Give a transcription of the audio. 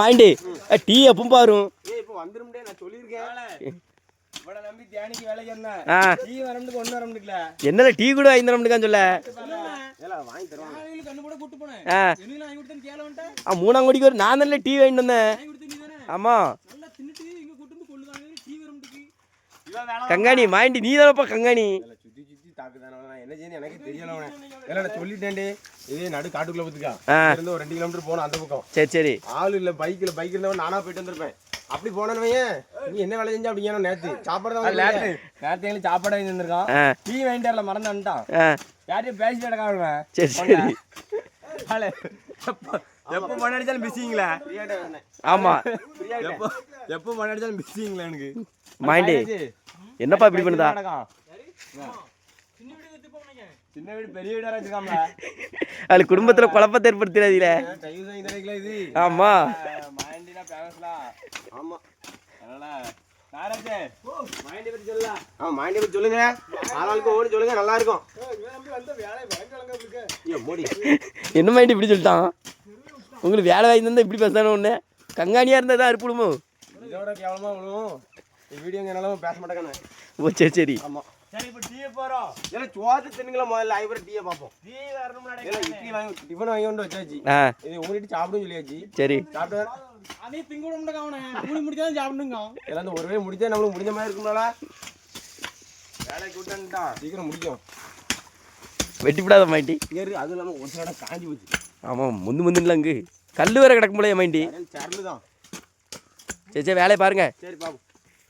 Mandi tea எப்பவும் பாரும் இப்போ வந்துரும்டே நான் சொல்லியிருக்கேன். நம்பி தியானிக்கு வேலைக்கு இருந்தேன். டீ வரமுடிக்கு ஒன்று வரமுடிக்கல. என்னல டீ கூட வாங்கி தரமுடிக்கான்னு சொல்ல. வாங்கி தருவாங்க. கண்ணு கூட கூட்டு போனேன். வாங்கி கொடுத்தேன்னு கேள வந்துட்டேன். மூணாம் கோடிக்கு ஒரு நான் தானே டீ வாங்கிட்டு வந்தேன். ஆமா நல்லா தின்னுட்டு இங்க கூட்டு வந்து கொள்ளுதாங்க. டீ வரமுடிக்கு. கங்காணி மாண்டி நீ தானப்பா கங்காணி. சுத்தி சுத்தி தாக்குதானே. என்ன செய்யணும் எனக்கு தெரியல. எல்லாம் நான் சொல்லிட்டேன்டே. இதே நடு காட்டுக்குள்ள பத்துக்கா. இருந்து ஒரு 2 கிலோமீட்டர் போனோம் அந்த பக்கம். சரி சரி. ஆளு இல்ல பைக் இருந்தவன் நானா போயிட்டு வந்திருப்பேன். அப்படி போனவன் நீ என்ன வேலை செஞ்சா அப்படிங்க நேத்து சாப்பாடு தான் நேரத்தையும் சாப்பாடு வாங்கி வந்திருக்கான். டீ வாங்கிட்டு வரல மறந்துட்டான். யாரையும் பேசிட்டு கிடக்காம. சரி சரி. எப்போ மணி அடிச்சாலும் பிஸிங்களா? ஆமா எப்போ மணி அடிச்சாலும் பிஸிங்களா எனக்கு மாண்டி என்னப்பா இப்படி பண்ணுதா? சின்ன வீடு பெரிய வீடா வச்சிருக்காம அது குடும்பத்துல குழப்பத்தை ஏற்படுத்திடாதீல. ஆமா மாண்டினா பேசலாம். ஆமா நாராஜே மாண்டி பத்தி சொல்லலாம். மாண்டி பத்தி சொல்லுங்க. ஆளாளுக்கு ஓடி சொல்லுங்க நல்லா இருக்கும். என்ன மாண்டி இப்படி சொல்லிட்டான்? உங்களுக்கு வேலை வாங்கி தந்தா இப்படி பேசணும் ஒண்ணு கங்காணியா இருந்தா தான் அறுப்பிடுமோ? இதோட கேவலமா விழுவும். வீடியோ என்னாலும் பேச மாட்டேங்க. ஓ சரி சரி. ஆமா சரி இப்போ டீ போறோம். ஏல சோத்து தின்னுங்களா முதல்ல ஐவர டீ பாப்போம். டீ வரணும் முன்னாடி ஏல இட்லி வாங்கி டிபன் வாங்கி கொண்டு வச்சாச்சு. இது ஊறிட்டு சாப்பிடுன்னு சொல்லியாச்சு. சரி சாப்பிடு. அதே திங்க விட அவனே மூணு முடிச்சாதான் சாப்பிடுங்க. எல்லாம் அந்த ஒருவே முடிச்சா நமக்கு முடிஞ்ச மாதிரி இருக்கும்ல. வேலைக்கு விட்டா சீக்கிரம் முடிக்கும். வெட்டிவிடாத மாண்டி. ஏறு அது இல்லாம ஒரு சில இடம் காஞ்சி போச்சு. ஆமா முந்துல அங்கு கல்லு வேற கிடக்கும் போல மாண்டி. சரலு தான். சரி சரி வேலையை பாருங்க. சரி பாப்போம்.